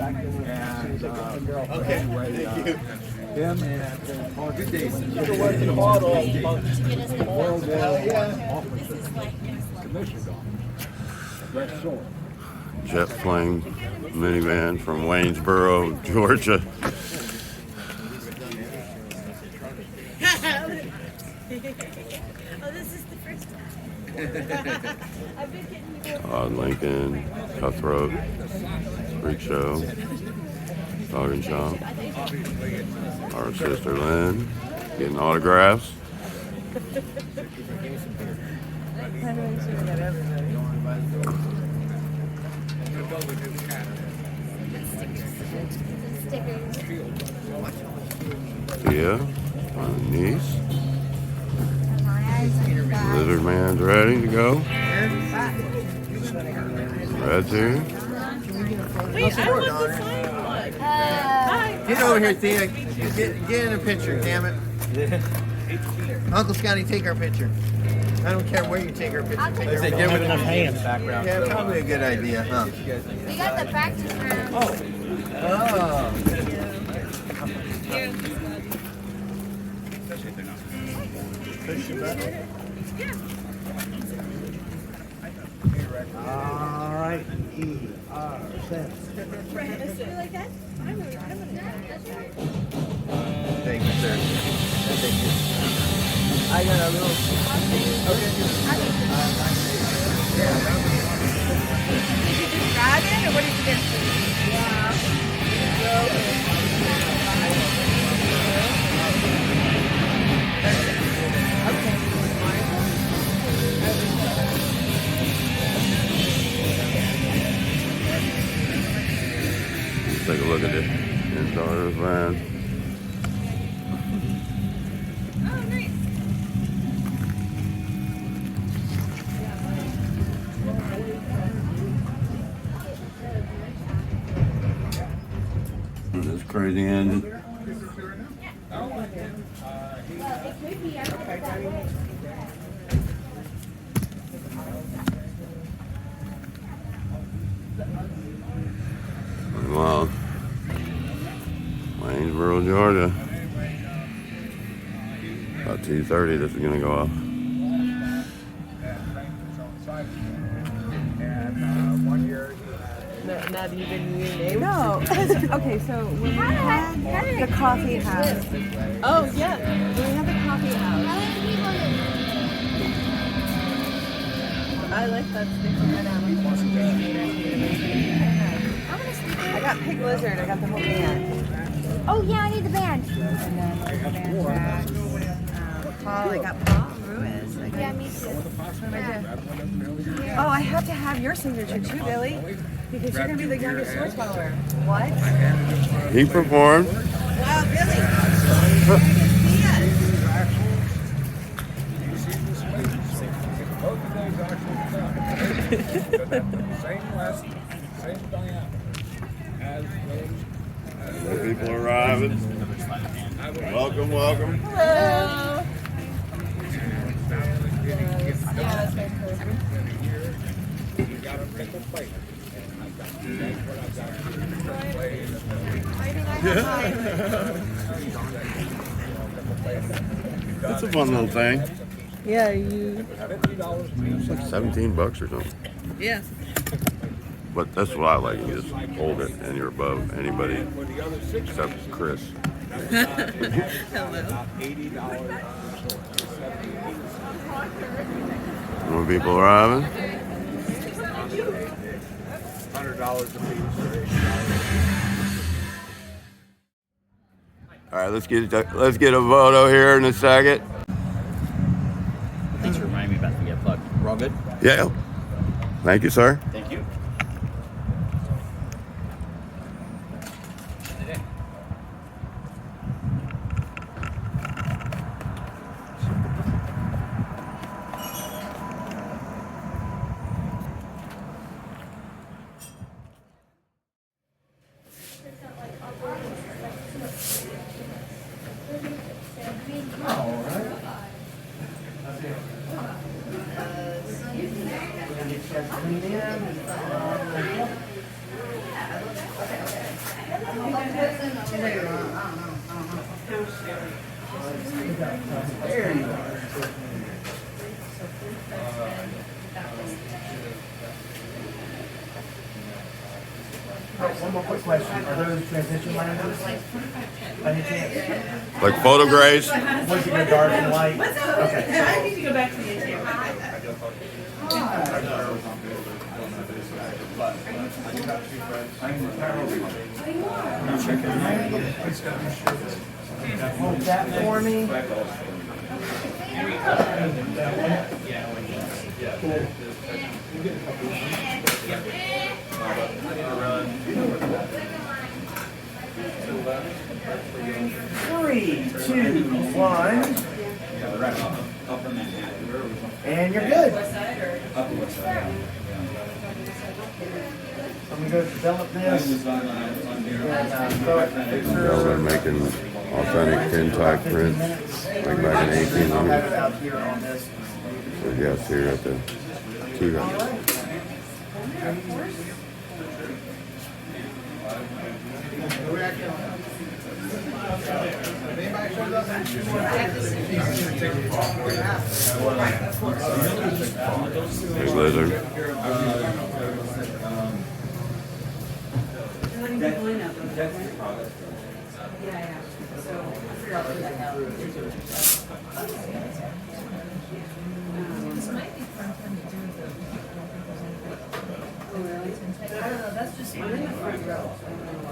And Okay. anyway, Thank you. him and Good day. World War I officer commissioned on Red Sword. Jet plane minivan from Waynesboro, Georgia. Oh, this is the first time. I've been getting you. Todd, Lincoln, Cutthroat, Freak Show, Dog and Shop. Our sister Lynn, getting autographs. Tia, my niece. Lizard Man's ready to go. Red's here. Wait, I want the signed one. Get over here, Thea. Get in a picture, damn it. Uncle Scotty, take our picture. I don't care where you take our picture. Take our picture. Give enough hands. Background. Yeah, probably a good idea, huh? We got the practice round. Oh. All right. You like that? I'm gonna. Thank you, sir. Thank you. I got a little. Okay. Did you just grab it, or what did you do? Let's take a look at it. Inside this van. Oh, nice. This crazy engine. Well, Waynesboro, Georgia. About 2:30, this is gonna go off. Not even your name? No. Okay, so when we had the coffee house. Oh, yeah. When we had the coffee house. I like that sticker. I got Pig Lizard. I got the whole band. Oh yeah, I need the band. And then I got the band tracks. Paul, I got Paul Ruiz. Yeah, me too. Oh, I have to have your signature too, Billy. Because you're going to be the youngest sword follower. What? He performed. Wow, Billy. Same diameter as those. More people arriving. Welcome, welcome. Hello. That's a fun little thing. Yeah, you. It's like $17 or something. Yeah. But that's what I like. You just hold it and you're above anybody except Chris. Hello. More people arriving. $100 a piece. All right, let's get a photo here in a second. Thanks for reminding me about to get plugged. We're all good? Yeah. Thank you, sir. Thank you. There you are. One more quick question. Are those transition lenses? By any chance? Like photo grays? Was it your dark and light? Okay. I need to go back to the ATM. Hold that for me. Three, two, one. And you're good. I'm gonna go develop this. Y'all are making authentic tin-type prints, like back in 1800. Out here on this. So yes, here at the two. Big lizard. That's just fine.